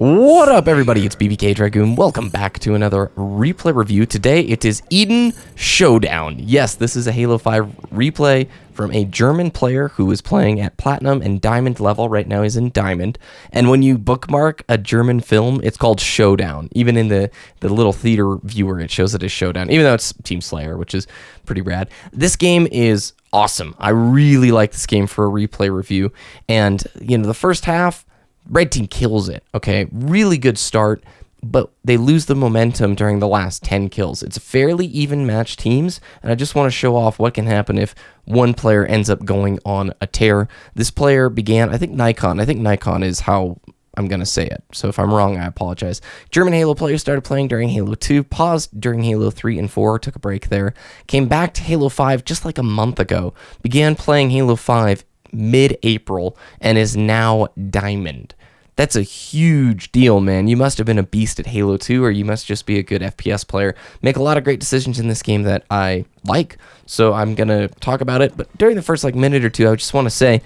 What up, everybody? It's BBKDRAGOON. Welcome back to another replay review. Today, it is Eden Showdown. Yes, this is a Halo 5 replay from a German player who is playing at Platinum and Diamond level. Right now, he's in Diamond. And when you bookmark a German film, it's called Showdown. Even in the little theater viewer, it shows it as Showdown, even though it's Team Slayer, which is pretty rad. This game is awesome. I really like this game for a replay review. And, you know, the first half, Red team kills it, okay? Really good start, but they lose the momentum during the last 10 kills. It's fairly even matched teams, and I just want to show off what can happen if one player ends up going on a tear. This player began, I think Nikon is how I'm going to say it. So if I'm wrong, I apologize. German Halo players started playing during Halo 2, paused during Halo 3 and 4, took a break there, came back to Halo 5 just like a month ago, began playing Halo 5 mid-April, and is now Diamond. That's a huge deal, man. You must have been a beast at Halo 2, or you must just be a good FPS player. Make a lot of great decisions in this game that I like, so I'm going to talk about it. But during the first minute or two, I just want to say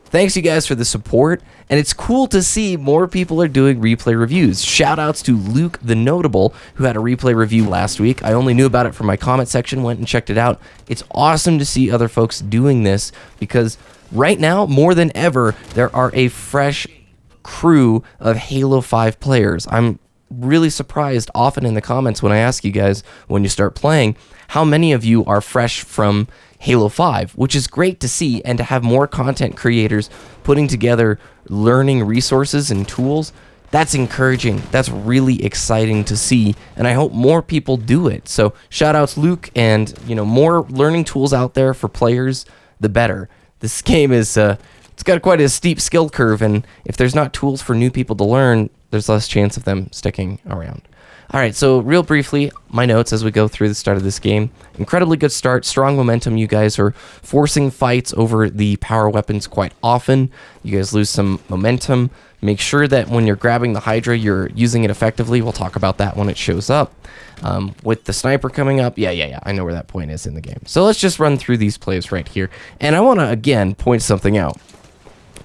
thanks you guys for the support, and it's cool to see more people are doing replay reviews. Shout outs to Luke the Notable, who had a replay review last week. I only knew about it from my comment section, went and checked it out. It's awesome to see other folks doing this, because right now, more than ever, there are a fresh crew of Halo 5 players. I'm really surprised often in the comments when I ask you guys when you start playing how many of you are fresh from Halo 5, which is great to see, and to have more content creators putting together learning resources and tools. That's encouraging. That's really exciting to see, and I hope more people do it. So shout outs Luke, and more learning tools out there for players, the better. This game is it's got quite a steep skill curve, and if there's not tools for new people to learn, there's less chance of them sticking around. All right, so real briefly, my notes as we go through the start of this game. Incredibly good start, strong momentum. You guys are forcing fights over the power weapons quite often. You guys lose some momentum. Make sure that when you're grabbing the Hydra, you're using it effectively. We'll talk about that when it shows up. With the sniper coming up, yeah, I know where that point is in the game. So let's just run through these plays right here. And I want to, again, point something out.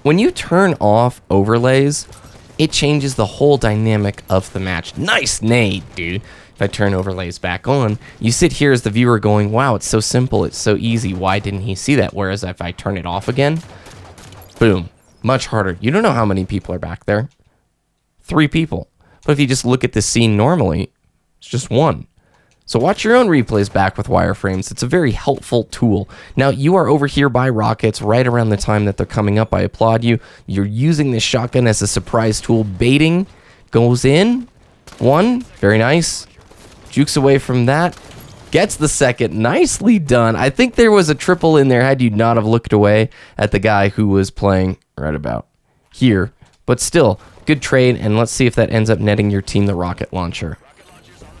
When you turn off overlays, it changes the whole dynamic of the match. Nice nade, dude. If I turn overlays back on, you sit here as the viewer going, wow, it's so simple, it's so easy. Why didn't he see that? Whereas if I turn it off again, boom, much harder. You don't know how many people are back there. 3 people. But if you just look at this scene normally, it's just 1. So watch your own replays back with wireframes. It's a very helpful tool. Now, you are over here by rockets right around the time that they're coming up. I applaud you. You're using this shotgun as a surprise tool. Baiting goes in. 1. Very nice. Jukes away from that. Gets the second. Nicely done. I think there was a triple in there had you not have looked away at the guy who was playing right about here. But still, good trade, and let's see if that ends up netting your team the rocket launcher.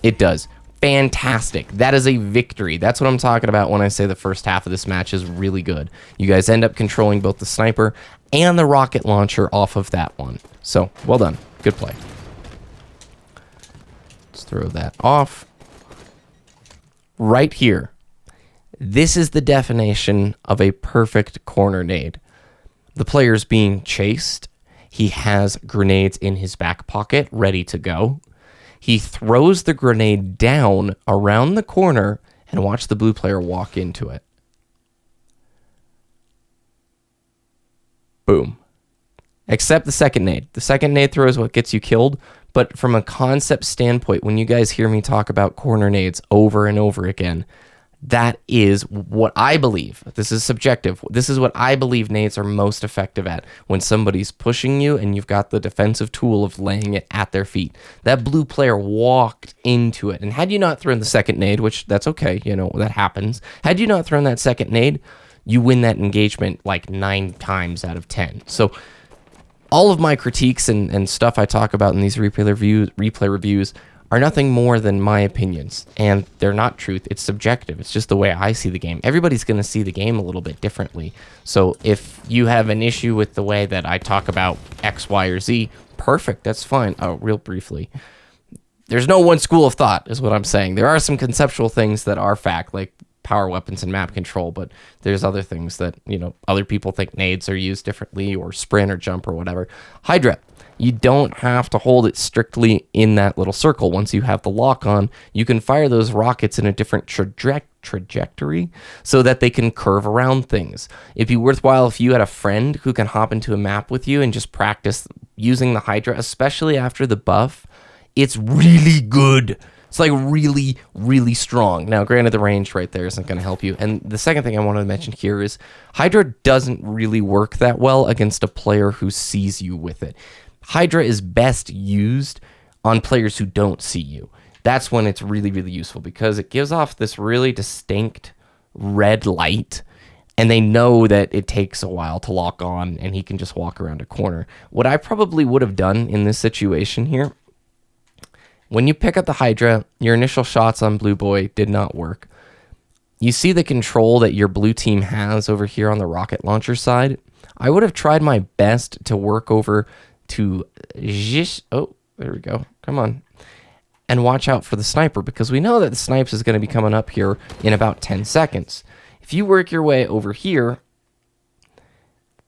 It does. Fantastic. That is a victory. That's what I'm talking about when I say the first half of this match is really good. You guys end up controlling both the sniper and the rocket launcher off of that one. So, well done. Good play. Let's throw that off. Right here. This is the definition of a perfect corner nade. The player's being chased. He has grenades in his back pocket ready to go. He throws the grenade down around the corner, and watch the blue player walk into it. Boom. Except the second nade. The second nade throw is what gets you killed, but from a concept standpoint, when you guys hear me talk about corner nades over and over again, that is what I believe. This is subjective. This is what I believe nades are most effective at. When somebody's pushing you and you've got the defensive tool of laying it at their feet. That blue player walked into it. And had you not thrown the second nade, which that's okay, that happens. Had you not thrown that second nade, you win that engagement like 9 times out of 10. So all of my critiques and stuff I talk about in these replay reviews are nothing more than my opinions, and they're not truth. It's subjective. It's just the way I see the game. Everybody's going to see the game a little bit differently. So if you have an issue with the way that I talk about X, Y, or Z, perfect. That's fine. Oh, real briefly. There's no one school of thought, is what I'm saying. There are some conceptual things that are fact, like power weapons and map control, but there's other things that, other people think nades are used differently, or sprint or jump or whatever. Hydra. you don't have to hold it strictly in that little circle. Once you have the lock on, you can fire those rockets in a different trajectory so that they can curve around things. It'd be worthwhile if you had a friend who can hop into a map with you and just practice using the Hydra, especially after the buff. It's really good. It's like really, really strong. Now, granted, the range right there isn't going to help you. And the second thing I wanted to mention here is Hydra doesn't really work that well against a player who sees you with it. Hydra is best used on players who don't see you. That's when it's really, really useful because it gives off this really distinct red light, and they know that it takes a while to lock on, and he can just walk around a corner. What I probably would have done in this situation here, when you pick up the Hydra, your initial shots on Blue Boy did not work. You see the control that your blue team has over here on the rocket launcher side. I would have tried my best to work over to oh, there we go. Come on. And watch out for the sniper, because we know that the snipes is going to be coming up here in about 10 seconds. If you work your way over here,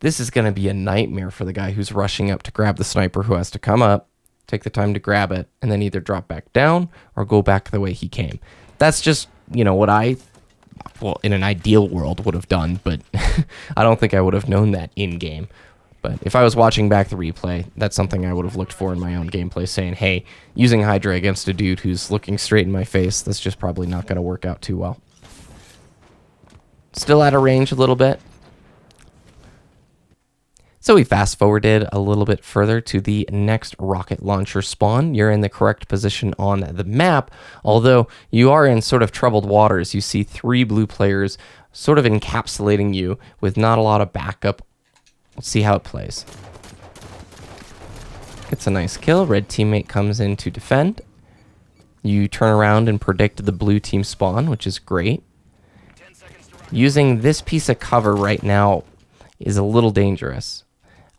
this is going to be a nightmare for the guy who's rushing up to grab the sniper, who has to come up, take the time to grab it, and then either drop back down or go back the way he came. That's just, you know, what I, well, in an ideal world would have done, but I don't think I would have known that in-game. But if I was watching back the replay, that's something I would have looked for in my own gameplay, saying, hey, using Hydra against a dude who's looking straight in my face, that's just probably not going to work out too well. Still out of range a little bit. So we fast forwarded a little bit further to the next rocket launcher spawn. You're in the correct position on the map, although you are in sort of troubled waters. You see 3 blue players sort of encapsulating you with not a lot of backup. Let's see how it plays. Gets a nice kill. Red teammate comes in to defend. You turn around and predict the blue team spawn, which is great. Using this piece of cover right now is a little dangerous.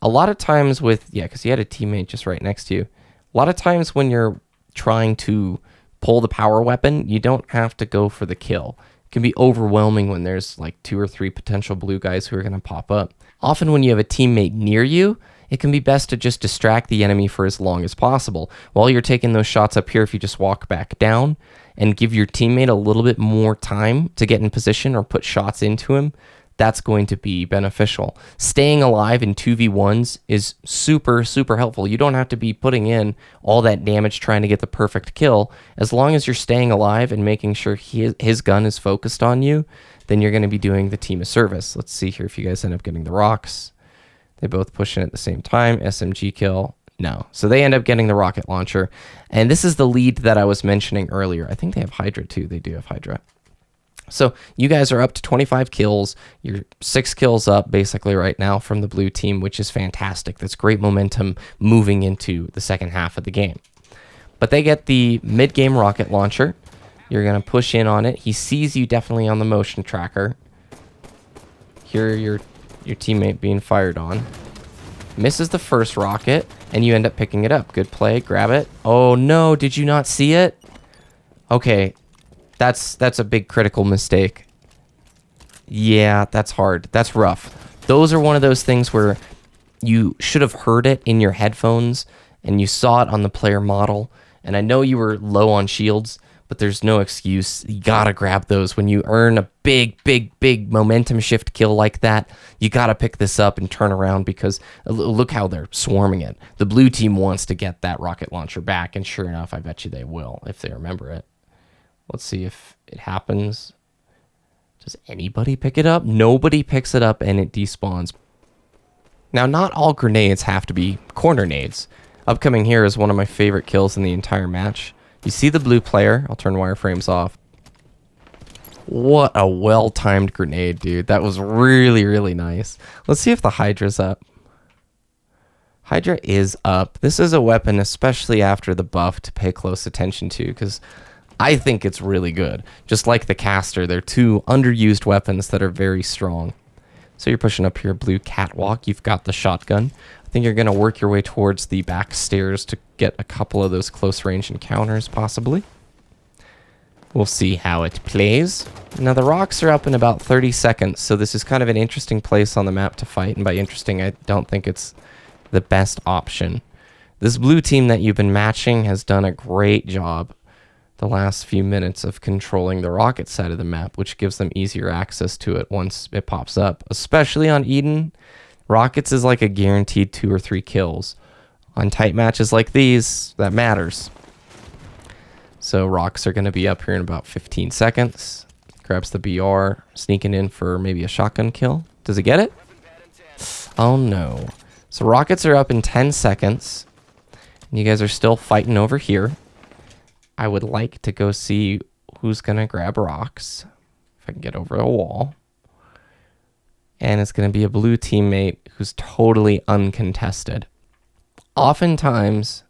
A lot of times with, yeah, because you had a teammate just right next to you. A lot of times when you're trying to pull the power weapon, you don't have to go for the kill. It can be overwhelming when there's like 2 or 3 potential blue guys who are going to pop up. Often when you have a teammate near you, it can be best to just distract the enemy for as long as possible. While you're taking those shots up here, if you just walk back down and give your teammate a little bit more time to get in position or put shots into him, that's going to be beneficial. Staying alive in 2v1s is super, super helpful. You don't have to be putting in all that damage trying to get the perfect kill. As long as you're staying alive and making sure his gun is focused on you, then you're going to be doing the team a service. Let's see here if you guys end up getting the rocks. They both push in at the same time. SMG kill. No. So they end up getting the rocket launcher. And this is the lead that I was mentioning earlier. I think they have Hydra too. They do have Hydra. So you guys are up to 25 kills. You're 6 kills up basically right now from the blue team, which is fantastic. That's great momentum moving into the second half of the game. But they get the mid-game rocket launcher. You're going to push in on it. He sees you definitely on the motion tracker. Here your teammate being fired on. Misses the first rocket, and you end up picking it up. Good play. Grab it. Oh, no. Did you not see it? Okay. That's a big critical mistake. Yeah, that's hard. That's rough. Those are one of those things where you should have heard it in your headphones, and you saw it on the player model. And I know you were low on shields, but there's no excuse. You gotta grab those. When you earn a big, big, big momentum shift kill like that, you gotta pick this up and turn around, because look how they're swarming it. The blue team wants to get that rocket launcher back, and sure enough, I bet you they will if they remember it. Let's see if it happens. Does anybody pick it up? Nobody picks it up, and it despawns. Now, not all grenades have to be corner nades. Upcoming here is one of my favorite kills in the entire match. You see the blue player. I'll turn wireframes off. What a well-timed grenade, dude. That was really, really nice. Let's see if the Hydra's up. Hydra is up. This is a weapon, especially after the buff, to pay close attention to, because I think it's really good. Just like the caster, they're 2 underused weapons that are very strong. So you're pushing up your blue catwalk. You've got the shotgun. I think you're going to work your way towards the back stairs to get a couple of those close range encounters, possibly. We'll see how it plays. Now, the rocks are up in about 30 seconds, so this is kind of an interesting place on the map to fight. And by interesting, I don't think it's the best option. This blue team that you've been matching has done a great job the last few minutes of controlling the rocket side of the map, which gives them easier access to it once it pops up. Especially on Eden, rockets is like a guaranteed 2 or 3 kills. On tight matches like these, that matters. So rocks are going to be up here in about 15 seconds. Grabs the BR, sneaking in for maybe a shotgun kill. Does he get it? Oh no. So rockets are up in 10 seconds. You guys are still fighting over here. I would like to go see who's going to grab rocks. If I can get over a wall. And it's going to be a blue teammate who's totally uncontested. Oftentimes,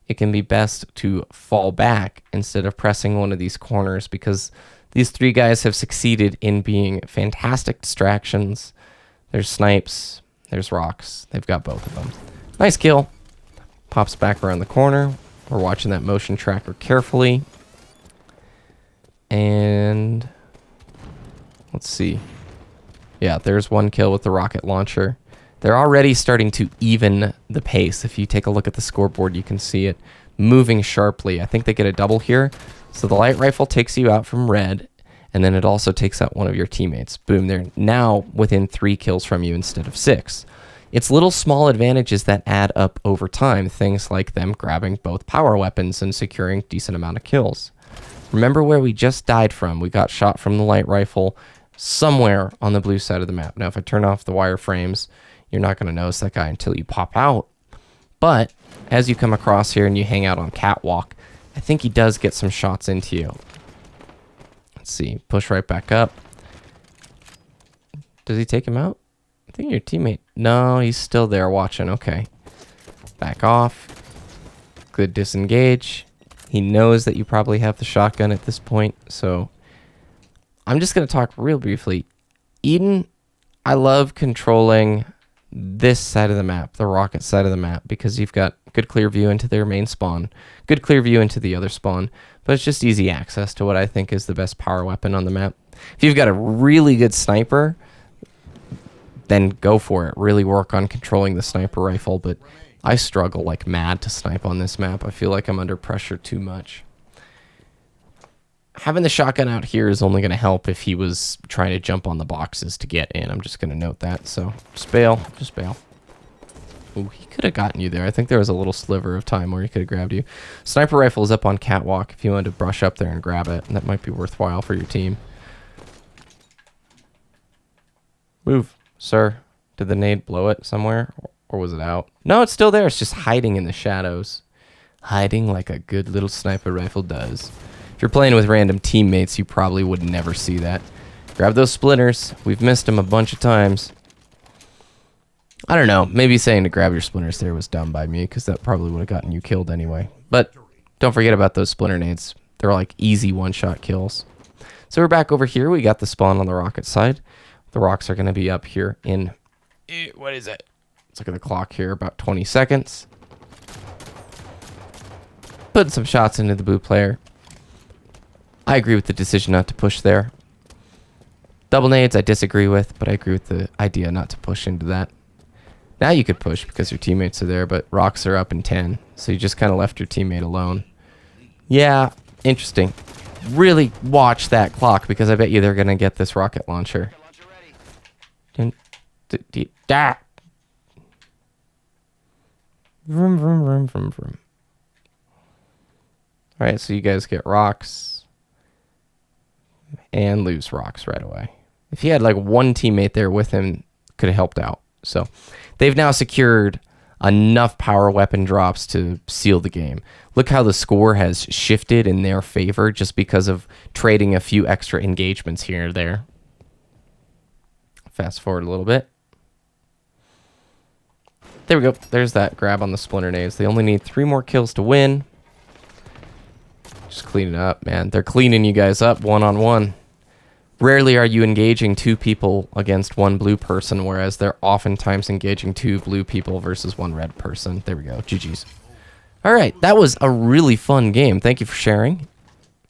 it can be best to fall back instead of pressing one of these corners because these 3 guys have succeeded in being fantastic distractions. There's snipes. There's rocks. They've got both of them. Nice kill. Pops back around the corner. We're watching that motion tracker carefully. And let's see. Yeah, there's 1 kill with the rocket launcher. They're already starting to even the pace. If you take a look at the scoreboard, you can see it moving sharply. I think they get a double here. So the light rifle takes you out from red, and then it also takes out one of your teammates. Boom, they're now within 3 kills from you instead of 6. It's little small advantages that add up over time, things like them grabbing both power weapons and securing a decent amount of kills. Remember where we just died from. We got shot from the light rifle somewhere on the blue side of the map. Now, if I turn off the wireframes, you're not going to notice that guy until you pop out. But as you come across here and you hang out on catwalk, I think he does get some shots into you. Let's see. Push right back up. Does he take him out? I think your teammate... No, he's still there watching. Okay. Back off. Good disengage. He knows that you probably have the shotgun at this point, so... I'm just going to talk real briefly. Eden, I love controlling this side of the map, the rocket side of the map, because you've got good clear view into their main spawn, good clear view into the other spawn, but it's just easy access to what I think is the best power weapon on the map. If you've got a really good sniper, then go for it. Really work on controlling the sniper rifle, but I struggle like mad to snipe on this map. I feel like I'm under pressure too much. Having the shotgun out here is only going to help if he was trying to jump on the boxes to get in. I'm just going to note that. So just bail. Just bail. Ooh, he could have gotten you there. I think there was a little sliver of time where he could have grabbed you. Sniper rifle is up on catwalk if you wanted to brush up there and grab it. And that might be worthwhile for your team. Move, sir. Did the nade blow it somewhere? Or was it out? No, it's still there. It's just hiding in the shadows. Hiding like a good little sniper rifle does. If you're playing with random teammates, you probably would never see that. Grab those splinters. We've missed them a bunch of times. I don't know. Maybe saying to grab your splinters there was dumb by me, because that probably would have gotten you killed anyway. But don't forget about those splinter nades. They're like easy one-shot kills. So we're back over here. We got the spawn on the rocket side. The rocks are going to be up here in... What is it? Let's look at the clock here. About 20 seconds. Putting some shots into the blue player. I agree with the decision not to push there. Double nades I disagree with, but I agree with the idea not to push into that. Now you could push because your teammates are there, but rocks are up in 10, so you just kind of left your teammate alone. Yeah, interesting. Really watch that clock because I bet you they're going to get this rocket launcher. Vroom, vroom, vroom, vroom, vroom. Alright, so you guys get rocks. And lose rocks right away. If he had like one teammate there with him, could have helped out. So they've now secured enough power weapon drops to seal the game. Look how the score has shifted in their favor just because of trading a few extra engagements here or there. Fast forward a little bit. There we go. There's that grab on the splinter nades. They only need 3 more kills to win. Just clean it up, man. They're cleaning you guys up one-on-one. Rarely are you engaging 2 people against 1 blue person, whereas they're oftentimes engaging 2 blue people versus 1 red person. There we go. GG's. All right. That was a really fun game. Thank you for sharing.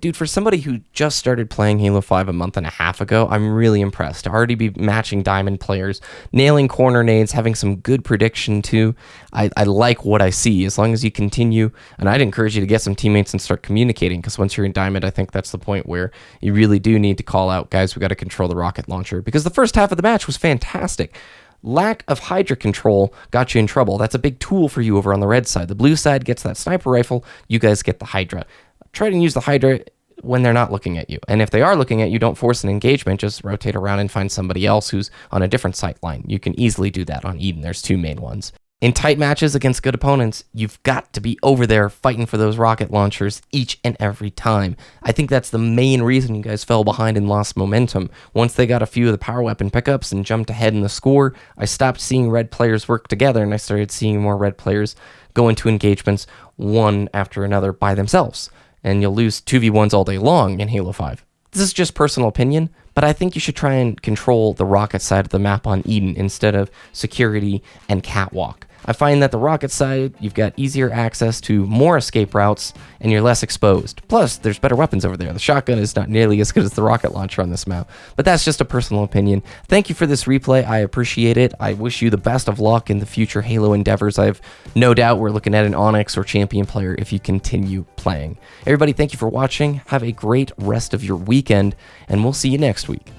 dude, for somebody who just started playing Halo 5 a month and a half ago, I'm really impressed. To already be matching diamond players, nailing corner nades, having some good prediction too. I like what I see. As long as you continue, and I'd encourage you to get some teammates and start communicating, because once you're in diamond, I think that's the point where you really do need to call out, guys, we got to control the rocket launcher, because the first half of the match was fantastic. Lack of Hydra control got you in trouble. That's a big tool for you over on the red side. The blue side gets that sniper rifle. You guys get the Hydra. Try to use the Hydra when they're not looking at you. And if they are looking at you, don't force an engagement. Just rotate around and find somebody else who's on a different sight line. You can easily do that on Eden. There's 2 main ones. In tight matches against good opponents, you've got to be over there fighting for those rocket launchers each and every time. I think that's the main reason you guys fell behind and lost momentum. Once they got a few of the power weapon pickups and jumped ahead in the score, I stopped seeing red players work together, and I started seeing more red players go into engagements one after another by themselves. And you'll lose 2v1s all day long in Halo 5. This is just personal opinion, but I think you should try and control the rocket side of the map on Eden instead of security and catwalk. I find that the rocket side, you've got easier access to more escape routes, and you're less exposed. Plus, there's better weapons over there. The shotgun is not nearly as good as the rocket launcher on this map, but that's just a personal opinion. Thank you for this replay. I appreciate it. I wish you the best of luck in the future Halo endeavors. I have no doubt we're looking at an Onyx or Champion player if you continue playing. Everybody, thank you for watching. Have a great rest of your weekend, and we'll see you next week.